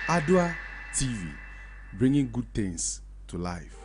Adoatv, bringing good things to life.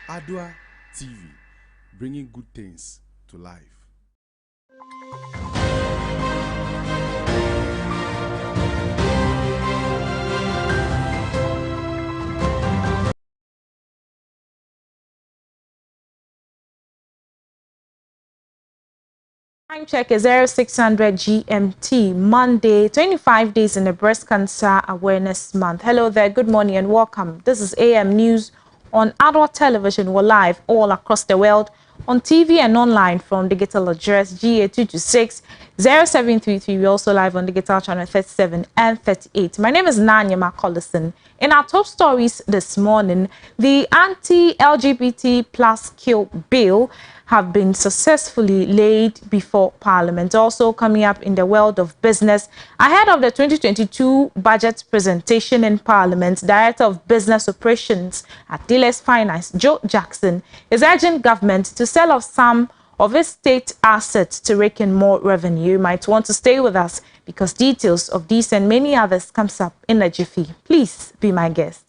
Adoatv, bringing good things to life. Time check is 0600 GMT, Monday, 25 days in the Breast Cancer Awareness Month. Hello there, good morning and welcome. This is AM News on Adult Television. We're live all across the world on TV and online from digital address GA226 0733. We're also live on digital channel 37 and 38. My name is Nanya Collison. In our top stories this morning, the anti-LGBT plus kill bill have been successfully laid before Parliament. Also coming up in the world of business, ahead of the 2022 budget presentation in Parliament, Director of Business Operations at Dealers Finance, Joe Jackson, is urging government to sell off some of its state assets to rake in more revenue. You might want to stay with us because details of these and many others comes up in a jiffy. Please be my guest.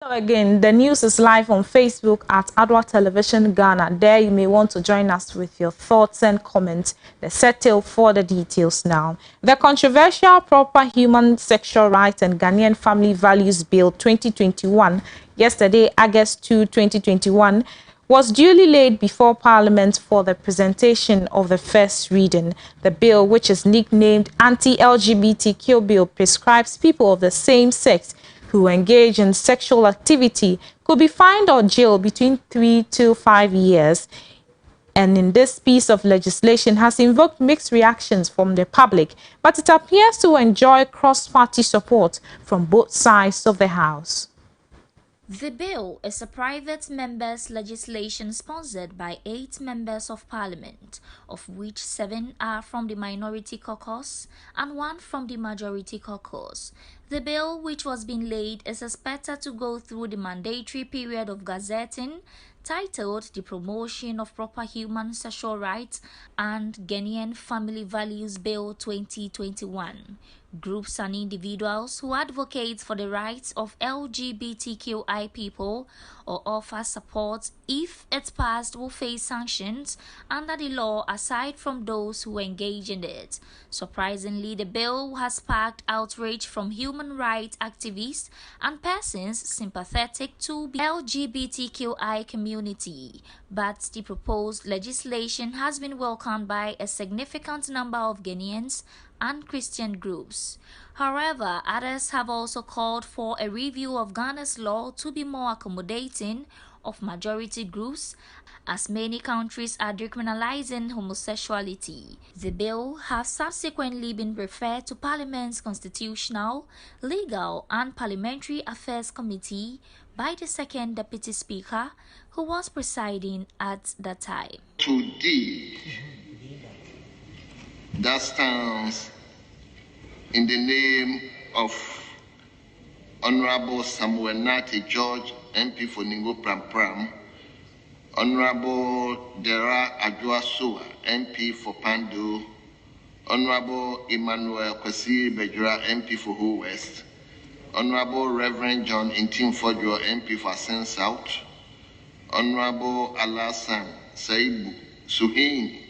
So again, the news is live on Facebook at Adult Television Ghana. There you may want to join us with your thoughts and comments. Let's settle for the details now. The controversial Proper Human Sexual Rights and Ghanaian Family Values Bill 2021, yesterday, August 2, 2021, was duly laid before Parliament for the presentation of the first reading. The bill, which is nicknamed Anti-LGBTQ Bill, prescribes people of the same sex who engage in sexual activity could be fined or jailed between 3 to 5 years. And in this piece of legislation has invoked mixed reactions from the public, but it appears to enjoy cross-party support from both sides of the House. The bill is a private member's legislation sponsored by 8 members of parliament, of which 7 are from the minority caucus and 1 from the majority caucus. The bill, which was being laid, is expected to go through the mandatory period of gazetting, titled The Promotion of Proper Human Sexual Rights and Ghanaian Family Values Bill 2021. Groups and individuals who advocate for the rights of LGBTQI people or offer support if it's passed will face sanctions under the law aside from those who engage in it. Surprisingly, the bill has sparked outrage from human rights activists and persons sympathetic to the LGBTQI community, but the proposed legislation has been welcomed by a significant number of Ghanaians and Christian groups. However, others have also called for a review of Ghana's law to be more accommodating of majority groups, as many countries are decriminalizing homosexuality. The bill has subsequently been referred to Parliament's Constitutional, Legal and Parliamentary Affairs Committee by the second Deputy Speaker, who was presiding at the time. Today, that stands in the name of Honorable Samuel Nati George, MP for Ningo Pram, Honorable Dera Adoatv, MP for Pandu, Honorable Emmanuel Kwasi Bejura, MP for Ho West, Honorable Reverend John Intim-Fodjo, MP for Asen South, Honorable Alasan Saibu Suhini,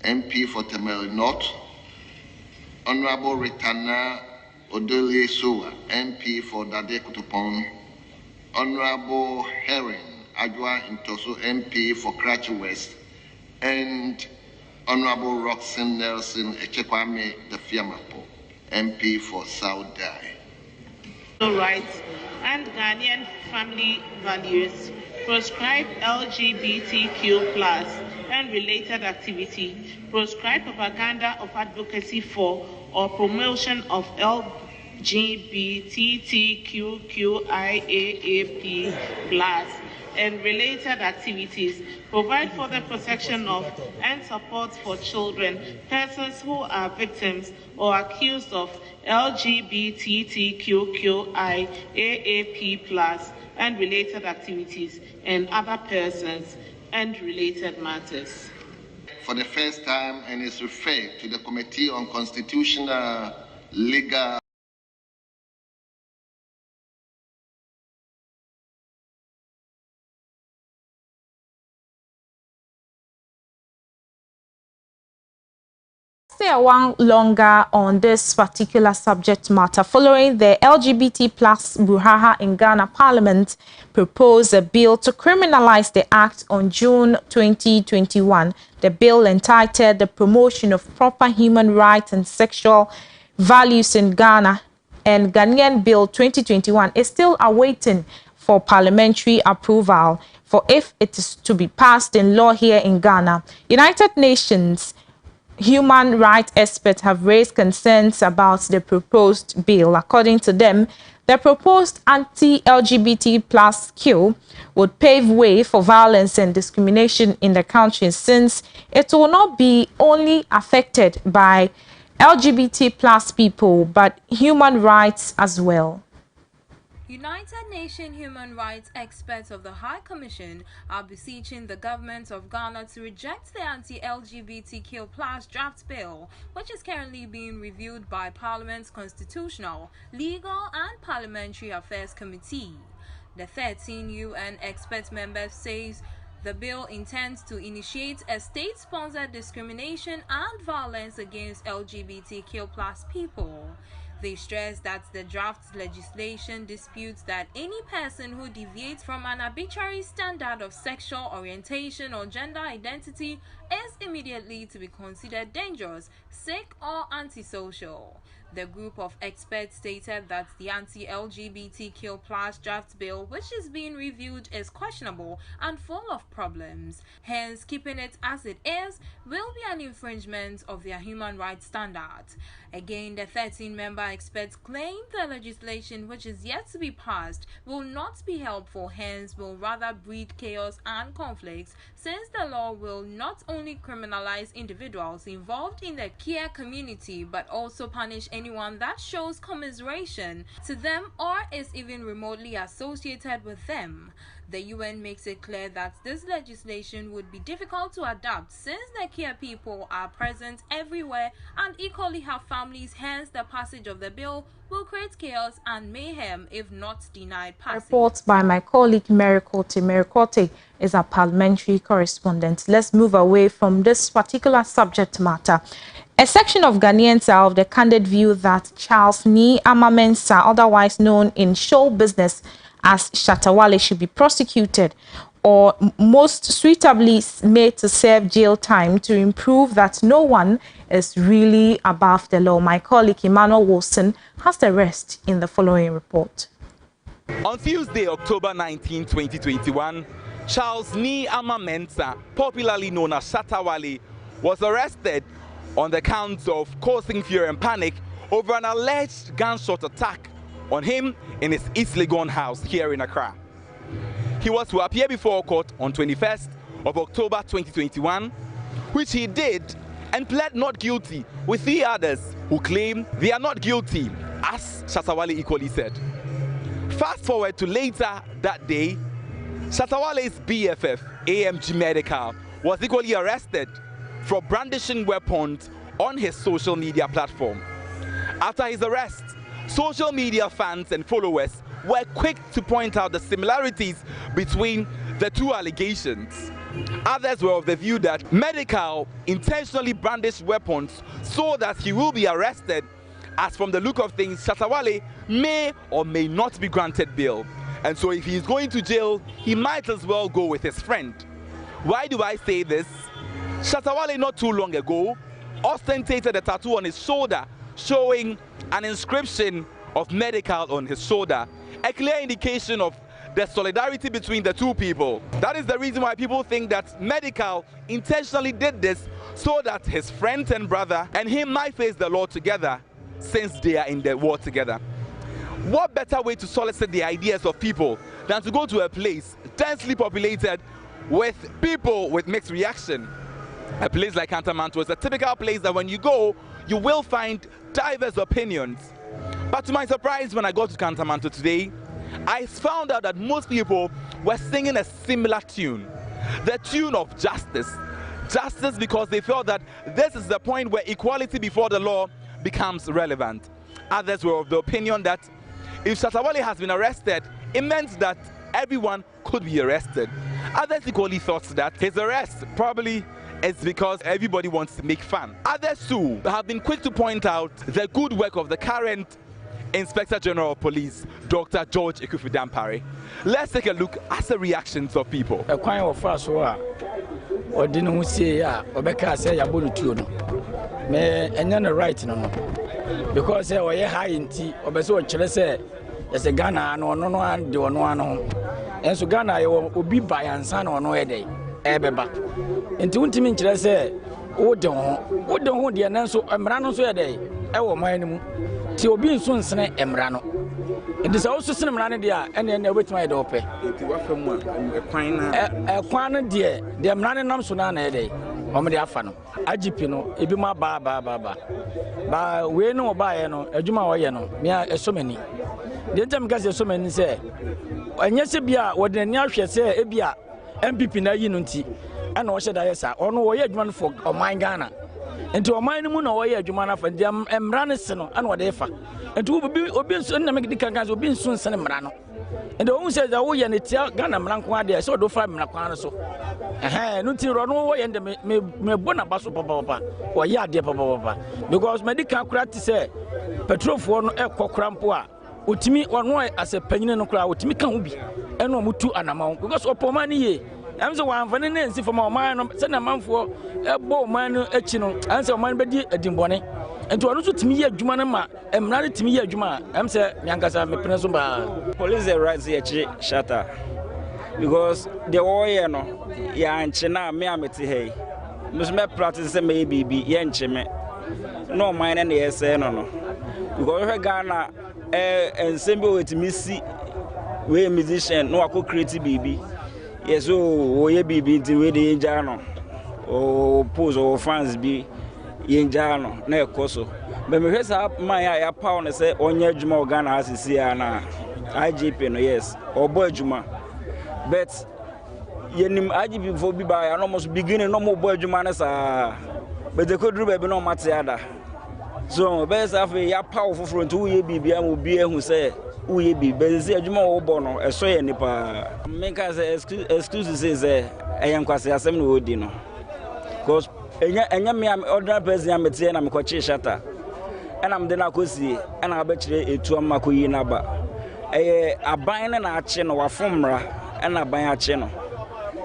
MP for Tamil North, Honorable Ritana Odole Sowa, MP for Dade Kutupon, Honorable Heron Adwa Intoso, MP for Karachi West, and Honorable Roxanne Nelson Echekwame Dafiamapo, MP for South Dai. Rights and Ghanaian family values proscribe LGBTQ+ and related activity, proscribe propaganda of advocacy for or promotion of LGBTQIAAP+ and related activities, provide for the protection of and support for children, persons who are victims or accused of LGBTQIAAP+ and related activities, and other persons and related matters. For the first time, and is referred to the Committee on Constitutional, Legal, Stay a while longer on this particular subject matter. Following the LGBT plus Buhaha in Ghana Parliament proposed a bill to criminalize the act on June 2021. The bill, entitled The Promotion of Proper Human Rights and Sexual Values in Ghana and Ghanaian Bill 2021, is still awaiting for parliamentary approval for if it is to be passed in law here in Ghana. United Nations human rights experts have raised concerns about the proposed bill. According to them, the proposed anti-LGBT plus Q would pave way for violence and discrimination in the country, since it will not be only affected by LGBT plus people, but human rights as well. United Nations human rights experts of the High Commission are beseeching the government of Ghana to reject the anti-LGBTQ+ draft bill, which is currently being reviewed by Parliament's Constitutional, Legal and Parliamentary Affairs Committee. The 13 UN expert members says the bill intends to initiate a state-sponsored discrimination and violence against LGBTQ+ people. They stress that the draft legislation disputes that any person who deviates from an arbitrary standard of sexual orientation or gender identity is immediately to be considered dangerous, sick, or antisocial. The group of experts stated that the anti-LGBTQ+ draft bill, which is being reviewed, is questionable and full of problems. Hence, keeping it as it is will be an infringement of their human rights standards. Again, the 13-member experts claim the legislation, which is yet to be passed, will not be helpful, hence will rather breed chaos and conflicts, since the law will not only criminalize individuals involved in the queer community, but also punish any anyone that shows commiseration to them or is even remotely associated with them. The UN makes it clear that this legislation would be difficult to adapt since the Kia people are present everywhere and equally have families, hence the passage of the bill will create chaos and mayhem if not denied passage. Reports by my colleague Merikote. Merikote is our parliamentary correspondent. Let's move away from this particular subject matter. A section of Ghanaians are of the candid view that Charles Ni Amamensa, otherwise known in show business as Shatawale, should be prosecuted or most suitably made to serve jail time to improve that no one is really above the law. My colleague Emmanuel Wilson has the rest in the following report. On Tuesday, October 19, 2021, Charles Ni Amamensa, popularly known as Shatawale, was arrested on the counts of causing fear and panic over an alleged gunshot attack on him in his East Legon house here in Accra. He was to appear before court on 21st of October 2021, which he did and pled not guilty with 3 others who claim they are not guilty, as Shatawale equally said. Fast forward to later that day, Shatawale's BFF, AMG Medical, was equally arrested for brandishing weapons on his social media platform. After his arrest, social media fans and followers were quick to point out the similarities between the 2 allegations. Others were of the view that Medical intentionally brandished weapons so that he will be arrested, as from the look of things, Shatawale may or may not be granted bail. And so if he's going to jail, he might as well go with his friend. Why do I say this? Shatawale not too long ago ostentated a tattoo on his shoulder showing an inscription of Medical on his shoulder, a clear indication of the solidarity between the 2 people. That is the reason why people think that Medical intentionally did this so that his friend and brother and him might face the law together, since they are in the war together. What better way to solicit the ideas of people than to go to a place densely populated with people with mixed reaction? A place like Cantonmanto is a typical place that when you go, you will find diverse opinions. But to my surprise, when I got to Cantonmanto today, I found out that most people were singing a similar tune, the tune of justice. Justice because they felt that this is the point where equality before the law becomes relevant. Others were of the opinion that if Shatawale has been arrested, it meant that everyone could be arrested. Others equally thought that his arrest probably is because everybody wants to make fun. Others too have been quick to point out the good work of the current Inspector General of Police, Dr. George Ekufu-Dampare. Let's take a look at the reactions of people. Because we high in tea, or say, there's a Ghana and do no, and so Ghana will be by and son or no day, Ebeba. And to intimate, say, oh, don't, dear Nanso, I'm running so a day, I will mind till being soon snake Emrano. It is also some running there, and then they wait my door pay. A quine dear, they are running on Sunana a day. Omedi afano agipino ebi ma ba we no ba no adwuma wo ye no me esomani de ntam gase esomani se anya se bia wo de ni ahwe se e bia MPP na yi no nti ana wo hye da yesa ono wo ye adwuma no for oman Ghana enti oman no mu na wo ye adwuma na fa de emra ne se no ana wo de fa enti obi nso na me kan kan obi nso nse ne mra no enti wo se da wo ye ne tia Ghana mra nko ade se wo do fa mra kwan so no ti ro no wo ye me bona baso papa wo ye ade papa because medical kurati say petrol for no e kokora mpo a otimi ono as a panyine no kura otimi kan ubi eno mutu anamon because opoma ni ye am so wan fane na nsi fama oman no se na manfo e bo oman no achi no am se oman bedi adimbone enti ono so timi ye adwuma no ma emra ne timi ye adwuma am se miankasa me pene so ba police right here shatter because the warrior no ya nche na me ameti hey me practice say me bibi ye nche me no mine na ye say no because we Ghana ensemble wetimi si we musician no akọ create bibi yeso wo ye bibi nti we dey ja no o pose o fans bi yenjano na ekoso be me hwesa man ya power ne say onye adwuma organa asisi na IGP no yes obo adwuma but yenim IGP fo bi ba ya no must beginning no mo bo adwuma na sa but the kodru be no mate ada so be say afi ya power foforo nti wo ye bibia mo bi ehu say wo ye bi be say adwuma wo bo no eso ye nipa me ka say excuse say eyan kwase asem no odi no because enya me ordinary person am tie na me ko chi shata and am de na kosie and abekire etu am makoyi na ba aban na ache no wafomra and aban ache no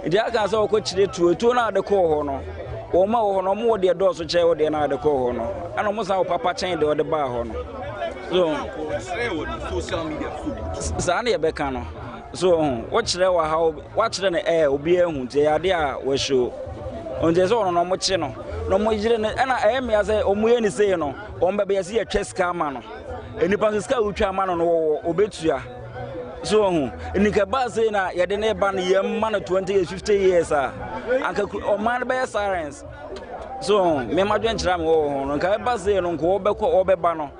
ndi aka so ko chire etu na de ko ho no o ma ho no mo de do so che wo de na de ko ho no and mo sa papa chen de ba ho no so social media sa na ye beka no so wo chire wa ha wa chire na obi ehun tie ade a wo show onje so no mo chi no no mo jire na me ase omuye ni sei no ombe be yesi atwa ska ma no enipa ska utwa ma no no obetua so hu enika ba sei na ye de na ba no ye ma no 20 years 50 years anka o man be science so me ma dwen kira me wo no nka ba sei no nko obekọ obeba no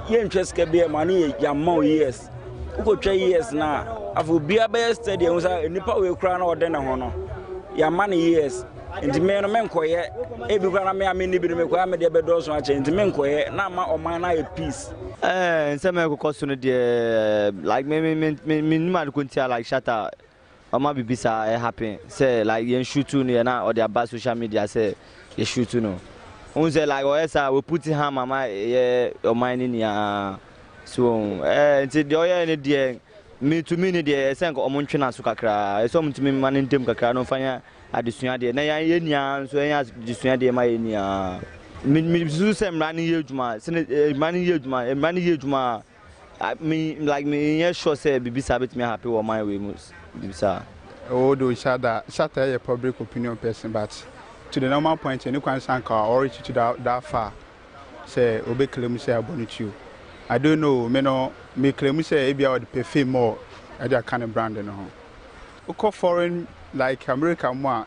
ye ntwa ska be ma no ya ma years uko twa years na afu bia be steady hu sa enipa we kura na ode na ho no ya ma no years nti me no menkoye ebi kwa na me ameni bi me kwa me de bedoso ache nti menkoye na ma oman na e peace nse me ko so no de like me nima ko ntia like shatter oma bibisa happen say like yen shoot no na or their bad social media say you shoot no unze like o esa we put him mama ye oman ni ya so nti de oye ni de me to me ni de say ko omo ntwe na so kakra so mtumi man ntem kakra no fanya adesua de na ye nia so ye adesua de ma ye nia mi su se mrani ye djuma se mrani ye djuma mrani ye djuma me like me ye sure say bibisa bet me happy with my way most bibisa do shada a public opinion person but to the normal point any kwan sanka or reach to that far say obe claim say abonitu I don't know me claim say e bia or the perfume more at that kind of brand no ho foreign like America mo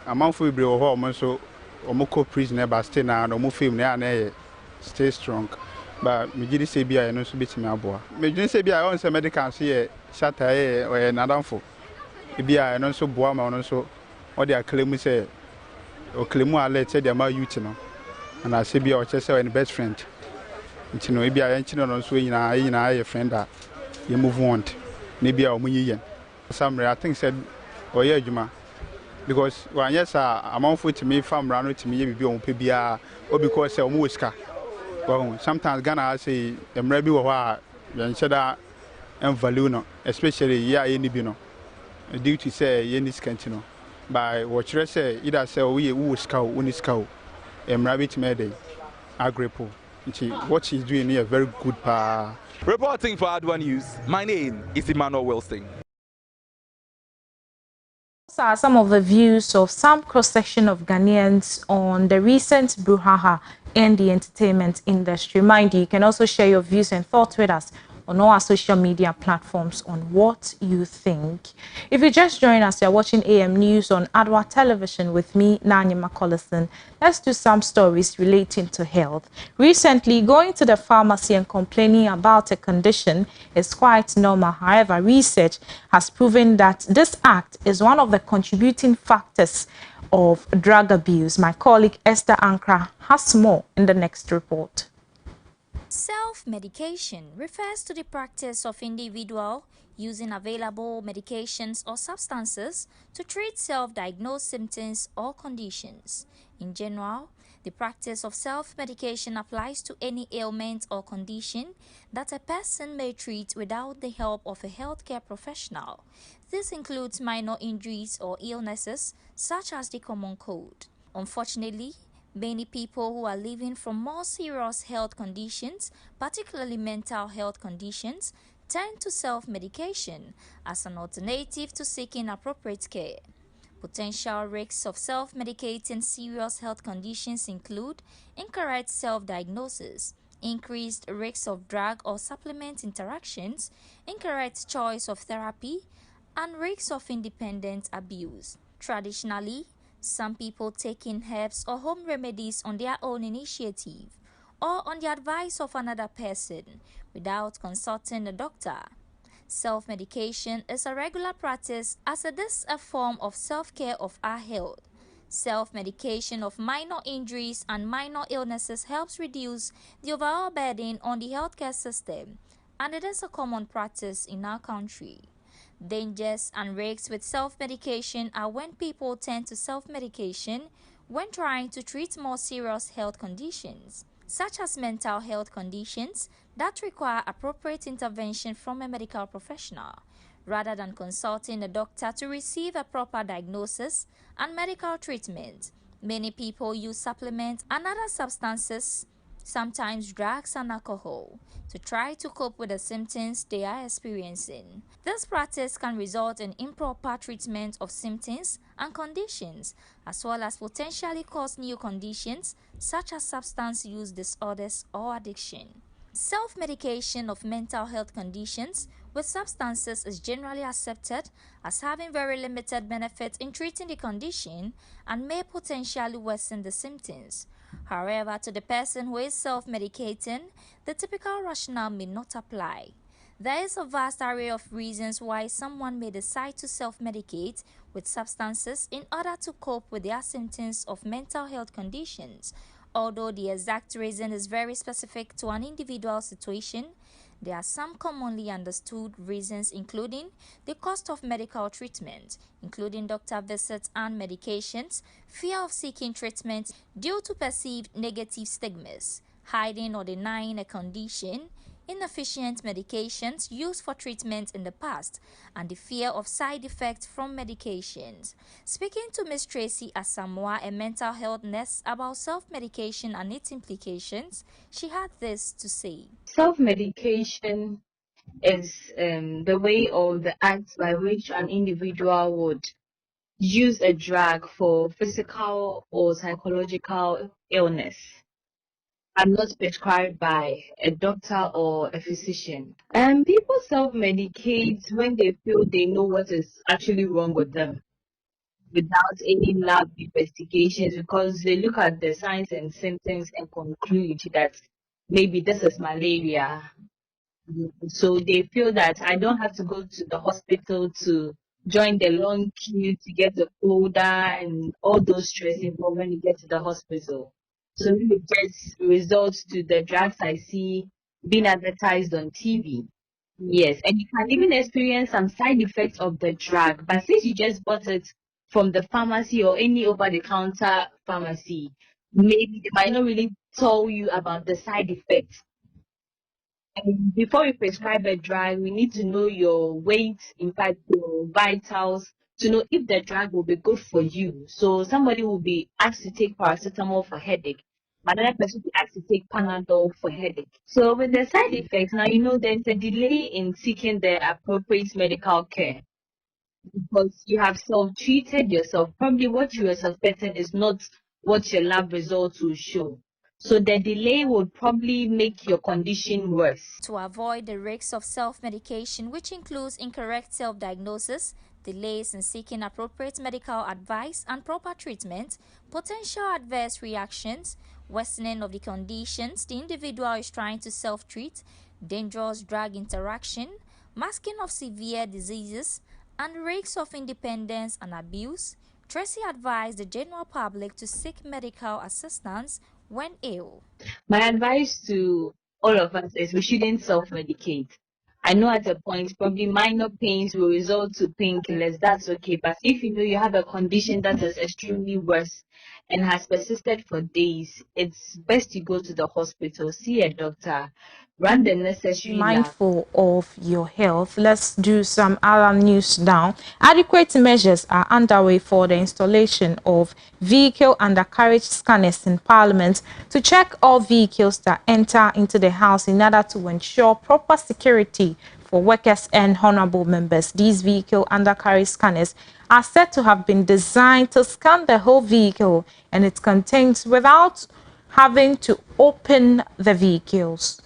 amount for be ho so omoko prisoner but stay na no mo film na stay strong but me gidi say bia no so betimi aboa me gidi say bia on say medical say shatter or na danfo bia no so boa ma no so o dey claim say o claim alert say dey ma youth no and I say bia o che say best friend nti no bia yan chi no so nyina ye friend a you move on ne bia o munyi yen Samre I think said or yeah juma because when yes amount for to me farm rano to me be on pebia or because say omo ska well sometimes Ghana say emre bi wo ha yan cheda en value no especially yeah any bi no due to say any skant no by what you say either say we ska uni ska emre bi to me dey agreeable what she's doing here very good pa. Reporting for Adoatv News, my name is Emmanuel Wilson. These are some of the views of some cross-section of Ghanaians on the recent brouhaha in the entertainment industry. Mind you, you can also share your views and thoughts with us on all our social media platforms on what you think. If you just joined us, you're watching AM News on Adoatv Television with me, Nanya Collison. Let's do some stories relating to health. Recently, going to the pharmacy and complaining about a condition is quite normal. However, research has proven that this act is one of the contributing factors of drug abuse. My colleague Esther Ankra has more in the next report. Self-medication refers to the practice of individual using available medications or substances to treat self-diagnosed symptoms or conditions. In general, the practice of self-medication applies to any ailment or condition that a person may treat without the help of a healthcare professional. This includes minor injuries or illnesses such as the common cold. Unfortunately, many people who are living from more serious health conditions, particularly mental health conditions, turn to self-medication as an alternative to seeking appropriate care. Potential risks of self-medicating serious health conditions include incorrect self-diagnosis, increased risks of drug or supplement interactions, incorrect choice of therapy, and risks of independent abuse. Traditionally, Some people take in herbs or home remedies on their own initiative or on the advice of another person without consulting a doctor. Self-medication is a regular practice as it is a form of self-care of our health. Self-medication of minor injuries and minor illnesses helps reduce the overall burden on the healthcare system, and it is a common practice in our country. Dangers and risks with self-medication are when people turn to self-medication when trying to treat more serious health conditions, such as mental health conditions that require appropriate intervention from a medical professional, rather than consulting a doctor to receive a proper diagnosis and medical treatment. Many people use supplements and other substances, sometimes drugs and alcohol, to try to cope with the symptoms they are experiencing. This practice can result in improper treatment of symptoms and conditions, as well as potentially cause new conditions such as substance use disorders or addiction. Self-medication of mental health conditions with substances is generally accepted as having very limited benefit in treating the condition and may potentially worsen the symptoms. However, to the person who is self-medicating, the typical rationale may not apply. There is a vast array of reasons why someone may decide to self-medicate with substances in order to cope with their symptoms of mental health conditions. Although the exact reason is very specific to an individual situation, there are some commonly understood reasons, including the cost of medical treatment, including doctor visits and medications, fear of seeking treatment due to perceived negative stigmas, hiding or denying a condition, inefficient medications used for treatment in the past, and the fear of side effects from medications. Speaking to Ms. Tracy Asamoah, a mental health nurse, about self-medication and its implications, she had this to say. Self-medication is the way or the act by which an individual would use a drug for physical or psychological illness and not prescribed by a doctor or a physician. People self-medicate when they feel they know what is actually wrong with them without any lab investigations, because they look at the signs and symptoms and conclude that maybe this is malaria. So they feel that I don't have to go to the hospital to join the long queue to get the folder and all those stress involved when you get to the hospital. So it just results to the drugs I see being advertised on TV. Yes, and you can even experience some side effects of the drug. But since you just bought it from the pharmacy or any over-the-counter pharmacy, maybe they might not really tell you about the side effects. And before we prescribe a drug, we need to know your weight, in fact, your vitals, to know if the drug will be good for you. So somebody will be asked to take paracetamol for headache. Another person will be asked to take Panadol for headache. So with the side effects, now you know there's a delay in seeking the appropriate medical care because you have self-treated yourself. Probably what you are suspecting is not what your lab results will show. So the delay would probably make your condition worse. To avoid the risks of self-medication, which includes incorrect self-diagnosis, delays in seeking appropriate medical advice and proper treatment, potential adverse reactions, worsening of the conditions the individual is trying to self-treat, dangerous drug interaction, masking of severe diseases, and risks of independence and abuse, Tracy advised the general public to seek medical assistance when ill. My advice to all of us is we shouldn't self-medicate. I know at a point probably minor pains will result to painkillers, that's okay. But if you know you have a condition that is extremely worse and has persisted for days, it's best to go to the hospital, see a doctor, run the necessary Mindful of your health. Let's do some other news now. Adequate measures are underway for the installation of vehicle undercarriage scanners in Parliament to check all vehicles that enter into the House in order to ensure proper security for workers and honorable members. These vehicle undercarriage scanners are said to have been designed to scan the whole vehicle and its contents without having to open the vehicles.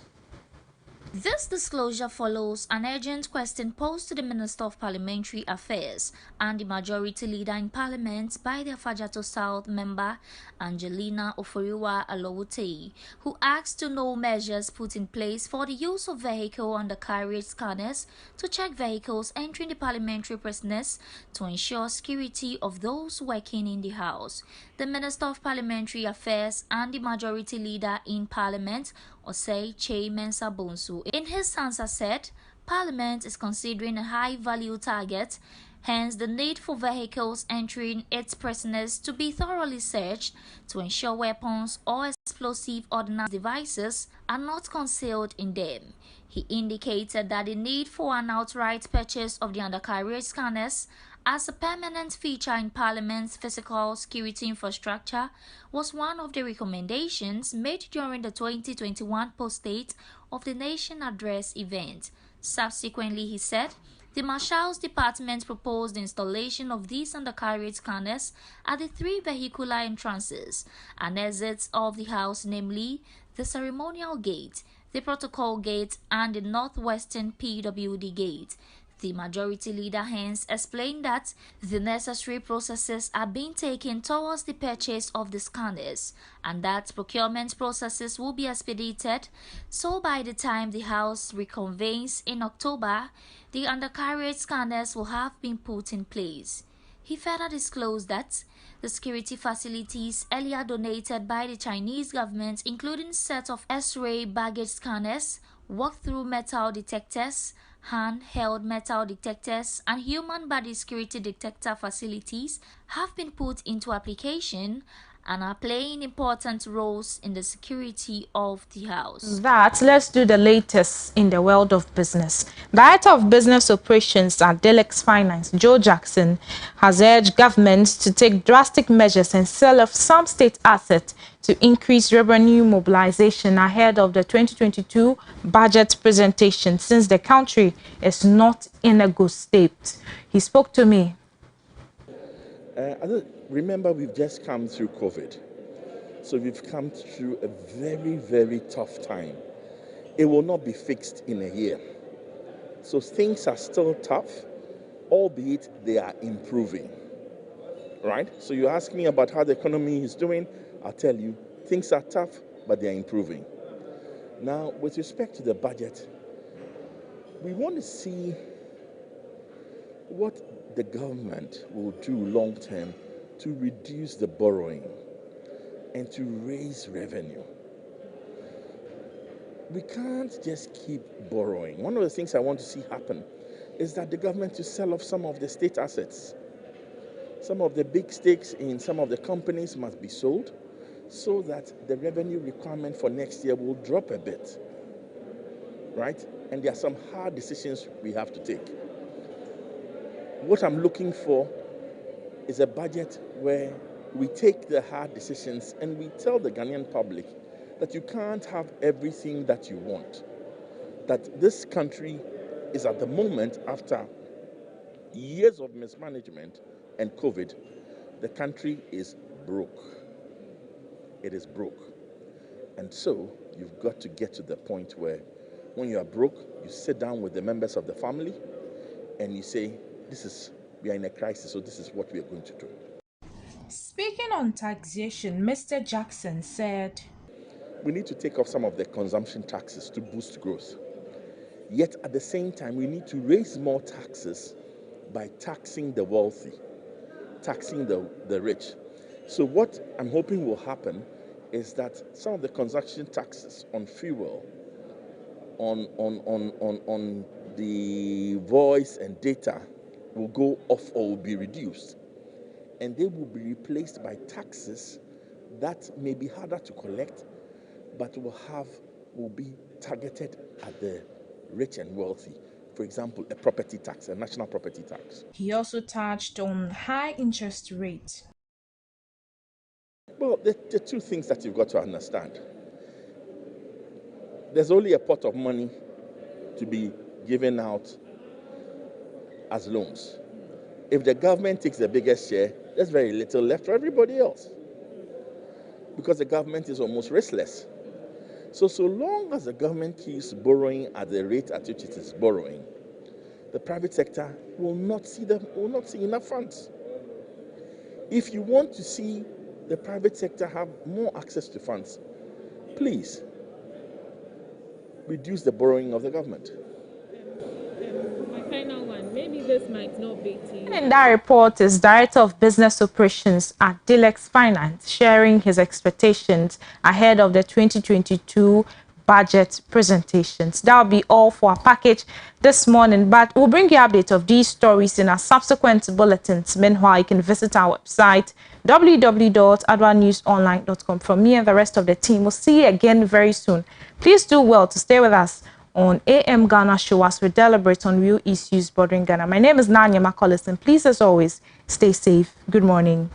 This disclosure follows an urgent question posed to the Minister of Parliamentary Affairs and the Majority Leader in Parliament by the Afajato South member Angelina Oforiwa Alowute, who asked to know measures put in place for the use of vehicle undercarriage scanners to check vehicles entering the parliamentary premises to ensure security of those working in the House. The Minister of Parliamentary Affairs and the Majority Leader in Parliament, Osei Che Mensa Bonsu, in his answer said, Parliament is considering a high-value target, hence the need for vehicles entering its premises to be thoroughly searched to ensure weapons or explosive ordnance devices are not concealed in them. He indicated that the need for an outright purchase of the undercarriage scanners as a permanent feature in Parliament's physical security infrastructure was one of the recommendations made during the 2021 Post-State of the Nation Address event. Subsequently, he said, the Marshal's Department proposed the installation of these undercarriage scanners at the three vehicular entrances and exits of the House, namely the Ceremonial Gate, the Protocol Gate, and the Northwestern PWD Gate. The Majority Leader hence explained that the necessary processes are being taken towards the purchase of the scanners and that procurement processes will be expedited, so by the time the House reconvenes in October, the undercarriage scanners will have been put in place. He further disclosed that the security facilities earlier donated by the Chinese government, including set of X-ray baggage scanners, walk-through metal detectors, handheld metal detectors, and human body security detector facilities have been put into application and are playing important roles in the security of the House. Let's do the latest in the world of business. Director of Business Operations at Delex Finance, Joe Jackson, has urged governments to take drastic measures and sell off some state assets to increase revenue mobilization ahead of the 2022 budget presentation, since the country is not in a good state. He spoke to me. Remember, we've just come through COVID. So we've come through a very, very tough time. It will not be fixed in a year. So things are still tough, albeit they are improving. Right? So you ask me about how the economy is doing, I'll tell you, things are tough, but they're improving. Now, with respect to the budget, we want to see what the government will do long term to reduce the borrowing and to raise revenue. We can't just keep borrowing. One of the things I want to see happen is that the government to sell off some of the state assets. Some of the big stakes in some of the companies must be sold so that the revenue requirement for next year will drop a bit, right? And there are some hard decisions we have to take. What I'm looking for is a budget where we take the hard decisions and we tell the Ghanaian public that you can't have everything that you want. That this country is at the moment, after years of mismanagement and COVID, the country is broke. It is broke. And so you've got to get to the point where when you are broke, you sit down with the members of the family and you say, we are in a crisis, so this is what we are going to do. Speaking on taxation, Mr. Jackson said, we need to take off some of the consumption taxes to boost growth. Yet at the same time, we need to raise more taxes by taxing the wealthy, taxing the rich. So what I'm hoping will happen is that some of the consumption taxes on fuel, on the voice and data will go off or will be reduced. And they will be replaced by taxes that may be harder to collect, but will be targeted at the rich and wealthy. For example, a property tax, a national property tax. He also touched on high interest rates. Well, the two things that you've got to understand. There's only a pot of money to be given out as loans. If the government takes the biggest share, there's very little left for everybody else, because the government is almost riskless. So long as the government keeps borrowing at the rate at which it is borrowing, the private sector will not see enough funds. If you want to see the private sector have more access to funds, please reduce the borrowing of the government. My final one, maybe this might not be to you. In that report is Director of Business Operations at Dilex Finance, sharing his expectations ahead of the 2022 budget presentations. That will be all for our package this morning, but we'll bring you updates of these stories in our subsequent bulletins. Meanwhile, you can visit our website www.adoatnewsonline.com. From me and the rest of the team, we'll see you again very soon. Please do well to stay with us on AM Ghana Show as we deliberate on real issues bordering Ghana. My name is Nanya McCollis, and please, as always, stay safe. Good morning.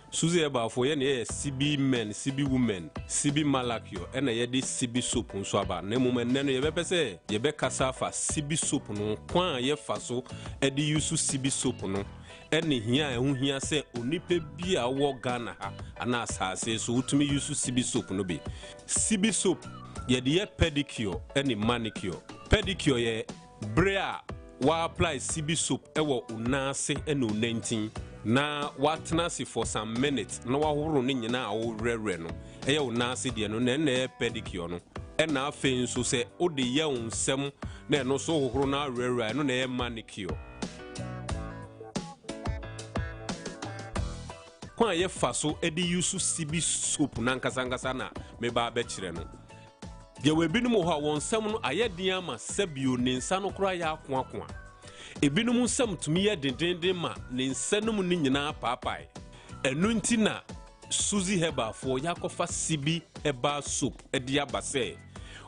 Suzy about for ye CB men, CB women, CB malakyo, and a yedi CB soup on swaba. Ne moment neno ye bepese, ye be kasafa CB soup no, kwa ye faso, edi yusu CB soup no. Eni hiya hiya se onipe biya wo Ghana ha, anasa se so utumi yusu CB soup no be. CB soup, ye di ye pedicure, eni manicure. Pedicure ye brea, wa apply CB soup ewo unase enu 19. Na watnasi for some minutes na wahoro ne nyina awurere no eya unase de no na na pedicure no e na afen so se ode ye unsem na no so hohoro na awurere no na e manicure kwa ye faso e de use CB soap na nkasangasa na me ba be kire no de we binum ho a wonsem no ayedian ma sabio ne nsa no kura ya akoakoa ebinum nsam tumi ye dendenden ma ne nsanum ni nyina paapae enu nti na Suzy Heba for yakofa CB Heba soup edi abase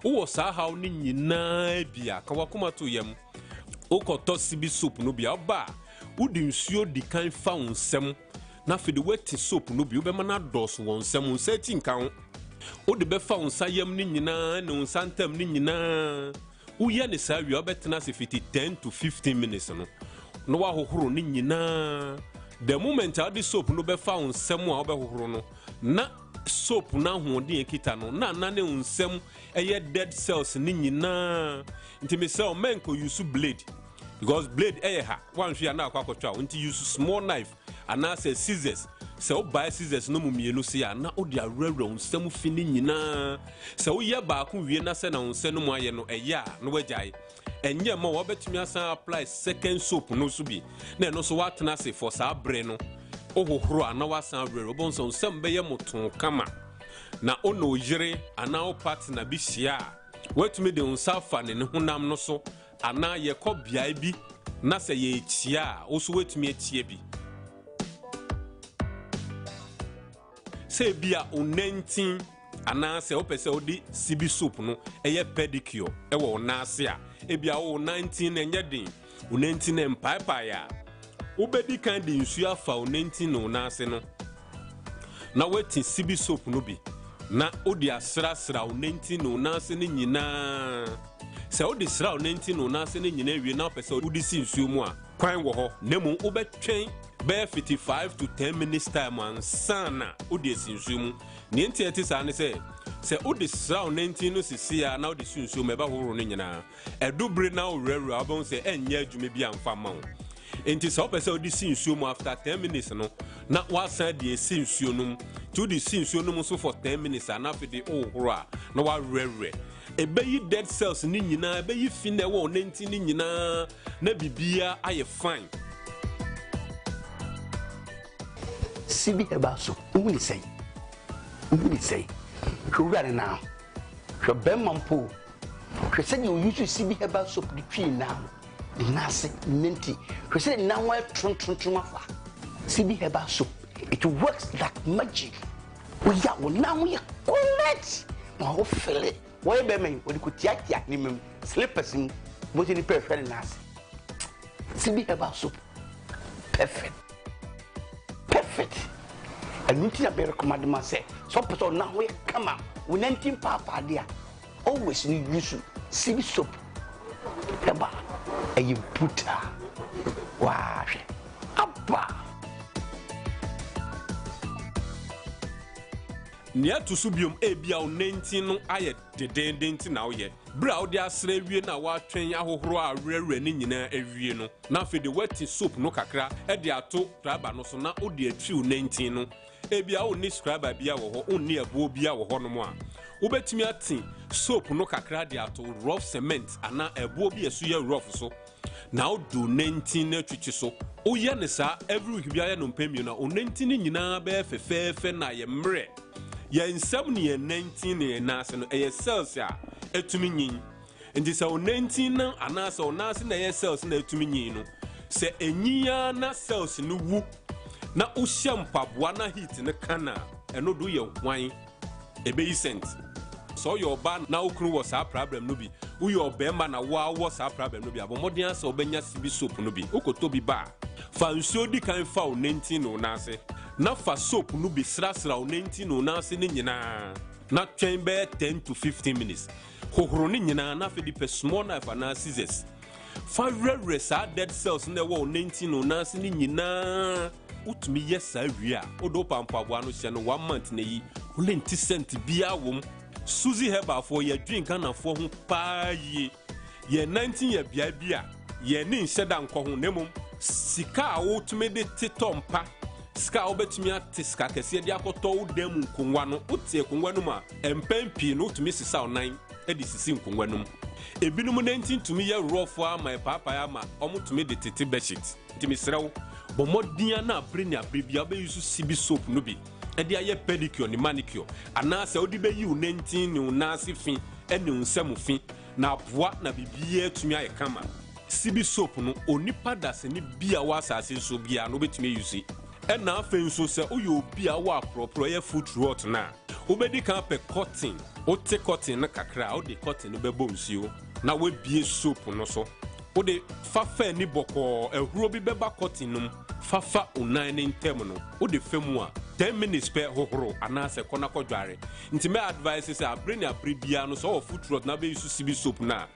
wo sa haw ni nyina bia ka wakoma to yam ukoto CB soup no bia oba udi nsuo di kan fa nsam na fede weti soup no bia obema na dos wonsam nsati nka ho odi be fa nsayam ni nyina ne nsantam ni nyina uye ne sa wi obetena se fiti 10 to 15 minutes no wa hohoro ni nyina the moment adi soap no be fa nsem a obehohoro no na soap na hoden ekita no na ne nsem eye dead cells ni nyina nti me say o men ko use blade because blade ha wan hwe na akwa nti use small knife and na say scissors se o buy scissors no mu mienu se ya na o dia rewre nsem fini nyina se o ye ba ko wie na se na nsem no mu aye no eya no wajai enye ma wo betumi asan apply second soap no so bi na no so watena se for sa bre no o hohoro ana wasan rewre bonso nsem be ye moton kama na ono yire ana o partner bi hia watumi de unsa fa ne honam no so ana ye ko bia bi na se ye chia o so watumi atie bi se bia o 19 ana se opese odi CB soup no eye pedicure e wo na ase a e bia o 19 enye din o 19 empaipa ya obedi kan di nsu afa o 19 no na ase no na weti CB soup no bi na odi asra o 19 no na ase ni nyina se odi sra o 19 no na ase ni nyina wie na opese odi si nsu mu a kwan wo ho nemu obetwen be 55 to 10 minutes time and sana odi esinsumu ni enti etisa ne se odi sra 19 no sisi ya na odi sunsumu me ba horo ne nyina edubre na orere abon se enye adwuma bi amfa ma wo enti se opese odi sinsumu after 10 minutes no na wasan de esinsumu to di sinsumu so for 10 minutes and after the horo a na wa rere ebeyi dead cells ni nyina ebeyi fine wo 19 ni nyina na bibia aye fine CB Heba soup, who is say? Who got it now? Your Bemampo. She said you use CB Heba soup the tree now. The nasi minty. She said now I CB Heba soup. It works like magic. We are now we are correct. My whole fillet. Why be me? What you could yak nimem slippers in But in perfect nasi. Sibi herbal soup. Perfect. Perfect. And nothing I recommend myself. Some person now we come out. We 19 papa there. Always need use sibi soup. Herbal. And you put her. Wow. Abba. Nia to subium ebia o 19 no aye dedendenti na oye bra o de asra wie na wa twen ahohoro a rere ni nyina awie no na fe de wet soap no kakra e de ato traba no so na o de atwi o 19 no ebia o ni scriber bia wo ho onni abo bia wo ho no mo a wo betimi ati soap no kakra de ato rough cement ana abo bia so ye rough so na o do 19 na twitwi so o ye ne sa every week bia ye no mpamio na o 19 ni nyina be fefefe na ye mre yen 7 ye 19 ne nase no e cells a etumi nyin ndi se o 19 na anase o nase na ye cells na etumi nyin no se enyiya na cells no wu na o hyempaboa na heat ne kana eno do ye hwan ebe yi sent so your ban na okru was a problem no bi wo your bema na wa was a problem no bi abomodin ase obenya sibi soap no bi okoto bi ba fa nsuo di kan fa o 19 no nase na fa soap no bi srasra o 19 no nase ni nyina na twen be 10 to 15 minutes hohoro ni nyina na fe di pe small knife na scissors fa rere sa dead cells na wo 19 no nase ni nyina utumi yesa wi a odo pampaboa no hye no 1 month na yi o 90 cent bia wom Suzy Herbal for your drink and for whom pa ye 19 year bia ye nin sheda nko ho nemum sika a wo tumi de titompa sika obetumi atiska kese de akoto wo dem nkonwa no utie konwa no ma empempi no tumi sisa onan edi sisi nkonwa no ebinum 19 tumi ye rough ama papa ya ma omutumi de tete bedsheet timi srew bomodia na abrenia bibia be use sibi soap no bi edi aye pedicure ni manicure anase odi be yi u 19 ni unasi fin eni unsemu fin na boa na bibie tumi aye kama sibi soap no onipa dase ni bia wa asase so bia no betumi use ena afen so se oyo bia wa propro ye foot rot na obedi kan pe cotton o te cotton na kakra o de cotton no be bomsio na we bie soap no so o de fafa ni boko ehuro bi beba cotton num fafa unan ni ntem no o de femu a 10 minutes per hohoro anase kona kodware nti me advice say abreni abrebia no so foot rot na be use sibi soap na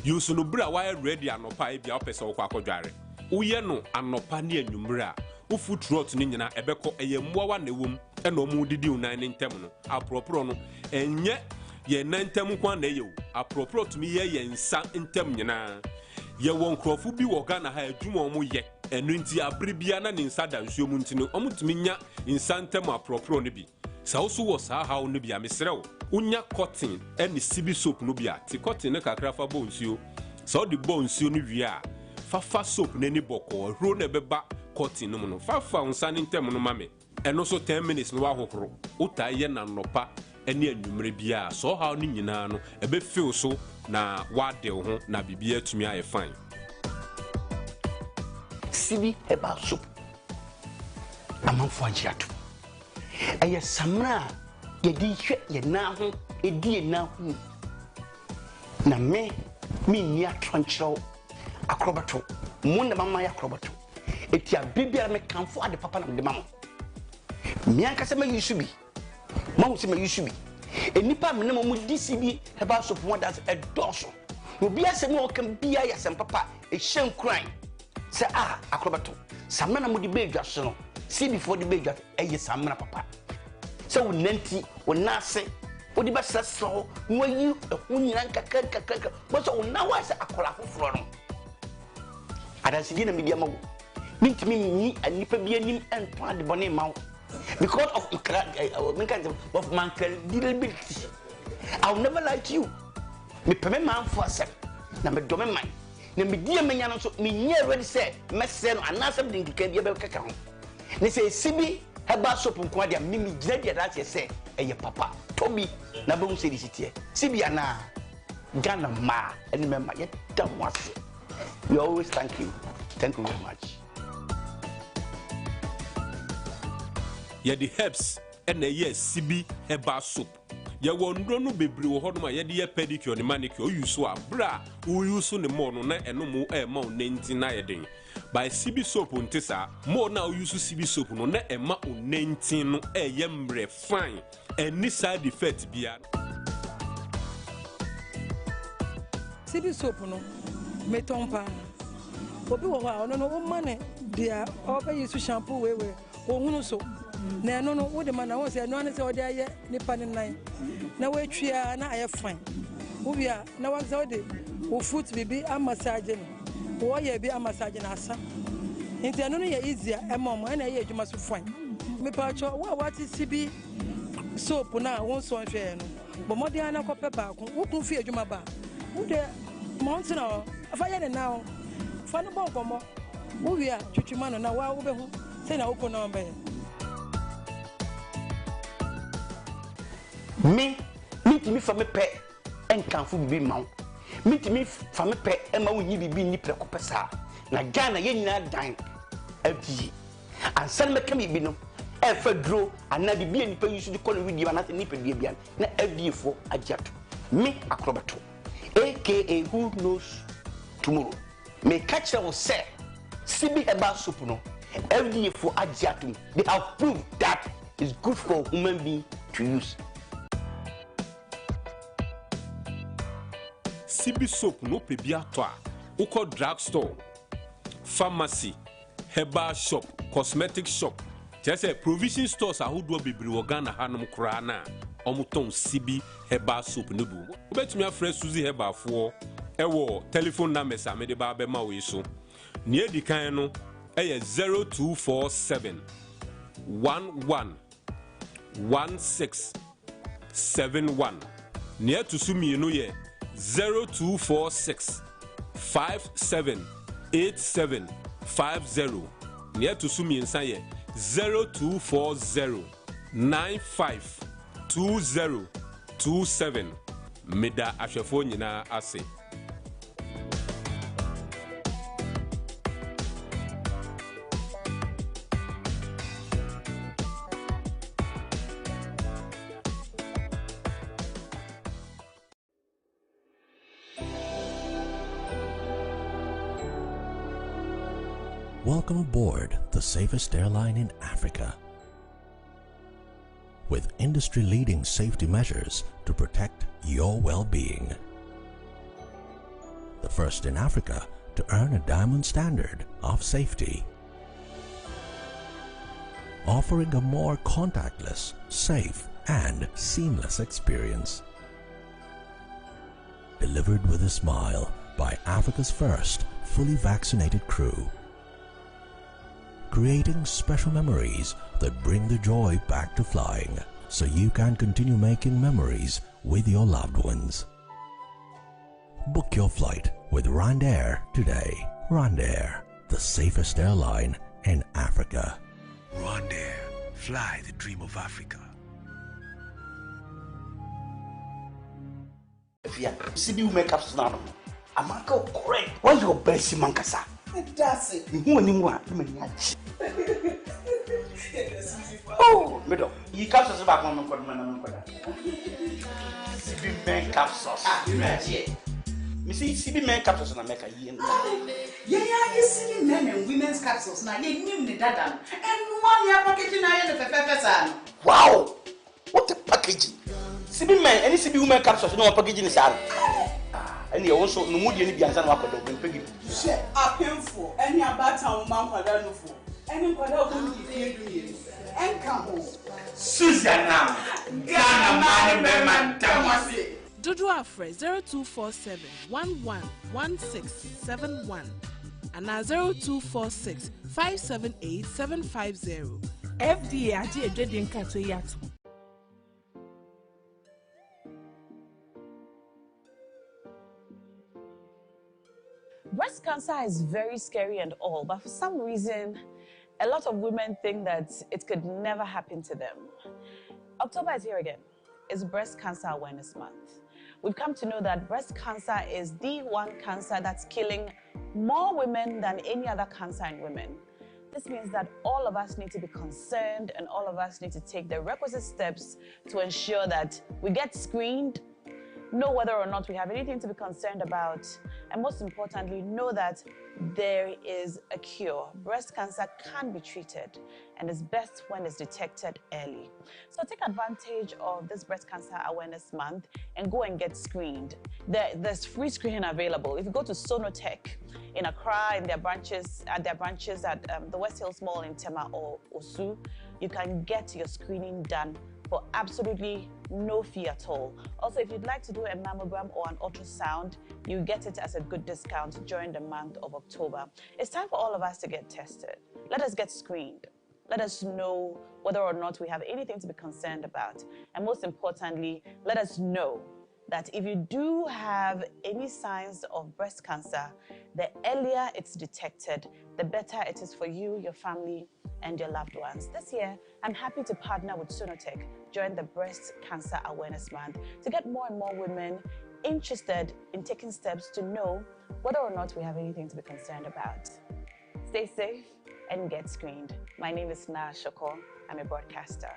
use no bra why ready anopa e bia opese wo kwakodware uye no anopa ne anwumre a wo foot rot ni nyina ebeko eye mmoa na ewom e no mu didi unan ni ntem no apropro no enye ye nantem kwa na yewu apropro tumi ye nsa ntem nyina ye won krofo bi wo Ghana ha adwuma omo ye enu nti abrebia na ne nsa da nsuo mu ntino omutumi nya insantem apropro ne bi sa wo so wo sa ha wo ne bi amesrew unya cotton eni sibi soap no bi a ti cotton ne kakra fa bo nsuo sa wo di bo nsuo no wi a fafa soap ne ni boko ro na beba cotton no mu no fafa unsa ne ntem no mame eno so 10 minutes no wa hohoro uta ye na nopa eni anwumre bia so ha ni nyina no ebe feel so na wade ho na bibia tumi aye fine Sibi herbal soup. Amanfo agiato. Eye samra ye di hwe ye na ho edi na ho. Na me ni atronchro akrobato. Mo na mama ya akrobato. Eti abibia me kanfo ade papa na de mama. Mi anka se ma yusu bi. Ma wo se ma yusu bi. Enipa me na mo di sibi herbal soup mo da e doso. Obi asem o kan bia ya sem papa e hyen kran. Se akrobato samana mo di bedwa so no si before di bedwa eye samana papa se wo nanti wo nase wo di basa so no yi ho nyina kakaka bo so na wa se akola foforo no adansi di na media mawo mintimi ni anipa bi anim ento ade bone mawo because of of my credibility. I'll never lie to you. Me peme man for asem na me do me man na me die menya no so me nya ready say me say no anasem de nkika bia be kaka ho ne say sibi heba soap nko ade me gina dia that say eye papa tobi na be hu say sitie sibi ana Ghana ma any member yet don't want it. We always thank you very much. Yeah, the herbs and the yes sibi heba soap ye wondro no bebre wo hodoma ye de pedicure ne manicure use so abra wo use ne mo no na eno mo e ma o nenti na ye den by CB soap ntisa mo na wo use CB soap no na e ma o nenti no e ye mre fine any side effect bia CB soap no metompa obi wo ha ono no wo mane dia oba use shampoo we ohunu so na no wo de man na wo se no an se wo de aye nipa ne nan na wo atwia na aye fine wo bia na wo se wo de wo foot bibi a massage no wo ye bi a massage na asa nti eno no ye easier e mom na ye adwuma so fine me pa cho wo what CB soap na wo so hwe no bo modern na kope ba ko wo kun fi adwuma ba wo de mountain na fa ye ne na fa no bon komo wo bia twetwuma no na wa wo be hu se na wo ko na mba me me fa me pe enkanfo bibi ma wo me fa me pe e ma wo nyi bibi ni preko pesa na Ghana ye nyina dan adie ansan me kam bibi no e fa dro ana bibi ni pa yusu di kono video na ni pe bia na adie fo agiato me akrobato aka who knows tomorrow me catch them say CB herbal soup no adie fo agiato they have proved that it's good for human being to use. CB soap no pebia to a uko drugstore pharmacy herbal shop cosmetic shop just provision stores ahodo bebiri wo Ghana hanom kura na omuton CB herbal soap no bu obetumi afre Suzy herbal fo ewo telephone numbers amede ba be ma we so ne edikan no eye 0247 11 1671 ne atusumi no ye 0246 578750 near to Sumi and Saye 0240 952027 Meda Ashafonina Ase. Welcome aboard the safest airline in Africa. With industry-leading safety measures to protect your well-being. The first in Africa to earn a diamond standard of safety. Offering a more contactless, safe, and seamless experience. Delivered with a smile by Africa's first fully vaccinated crew. Creating special memories that bring the joy back to flying so you can continue making memories with your loved ones. Book your flight with Rwandair today. Rwandair, the safest airline in Africa. Rwandair, fly the dream of Africa. CB makeup snarl. Amaka correct. What's your best mankasa? That's it. Who anyone? Oh, middle. You captures back on CB men capsules. Missy CB men capsules and America. Yeah, you see men and women's capsules now. You knew the data. And 1 year packaging I had the wow! What a packaging! CB men, any CB women capsules, no packaging is out. And you also no mood any bianza no akodo pegi. Share apemfo any about town man kwada no fo. Any kwada go di fie du ye. Enka ho. Susanna. Ghana man be man tamase. Dodo Afre 0247 111671 and 0246 578 750. FDA aje edwedin kato yato. Breast cancer is very scary and all, but for some reason, a lot of women think that it could never happen to them. October is here again. It's Breast Cancer Awareness Month. We've come to know that breast cancer is the one cancer that's killing more women than any other cancer in women. This means that all of us need to be concerned and all of us need to take the requisite steps to ensure that we get screened, know whether or not we have anything to be concerned about, and most importantly, know that there is a cure. Breast cancer can be treated and is best when it's detected early. So take advantage of this Breast Cancer Awareness Month and go and get screened. There's free screening available. If you go to Sonotech in Accra, in their branches at the West Hills Mall in Tema or Osu, you can get your screening done for absolutely no fee at all. Also, if you'd like to do a mammogram or an ultrasound, you get it as a good discount during the month of October. It's time for all of us to get tested. Let us get screened. Let us know whether or not we have anything to be concerned about. And most importantly, let us know that if you do have any signs of breast cancer, the earlier it's detected, the better it is for you, your family, and your loved ones. This year, I'm happy to partner with Sonotech during the Breast Cancer Awareness Month to get more and more women interested in taking steps to know whether or not we have anything to be concerned about. Stay safe and get screened. My name is Na Shoko. I'm a broadcaster.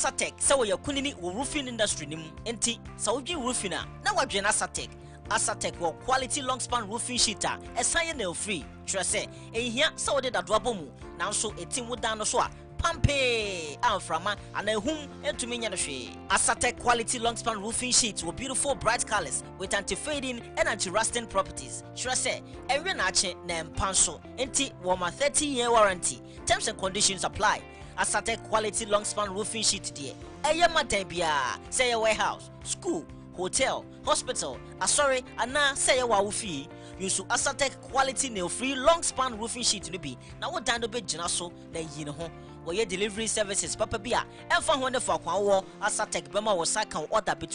Asatek, so your kunini roofing industry nim enti Saudi roofina na wadwen Asatek. Asatek wo quality long span roofing sheeter esan nail free. Try say ehia so de dadoabo mu nanso etim wo dan no so a pampe amframa anahum entumi nya no hwe. Asatek quality long span roofing sheets with beautiful bright colors with anti-fading and anti-rusting properties. Try say every na ache na empanso enti wo ma 30-year warranty. Terms and conditions apply. Asatek quality long span roofing sheet dear. Eya maten bia say a warehouse, school, hotel, hospital, sorry, ana say a wawufi. Use Asatek quality nail free long span roofing sheet no be. Na wo dan do be gina so na yi no ho. Wo ye delivery services papa bia. Emfa ho ne fa kwan wo Asatek bema wo sa kan order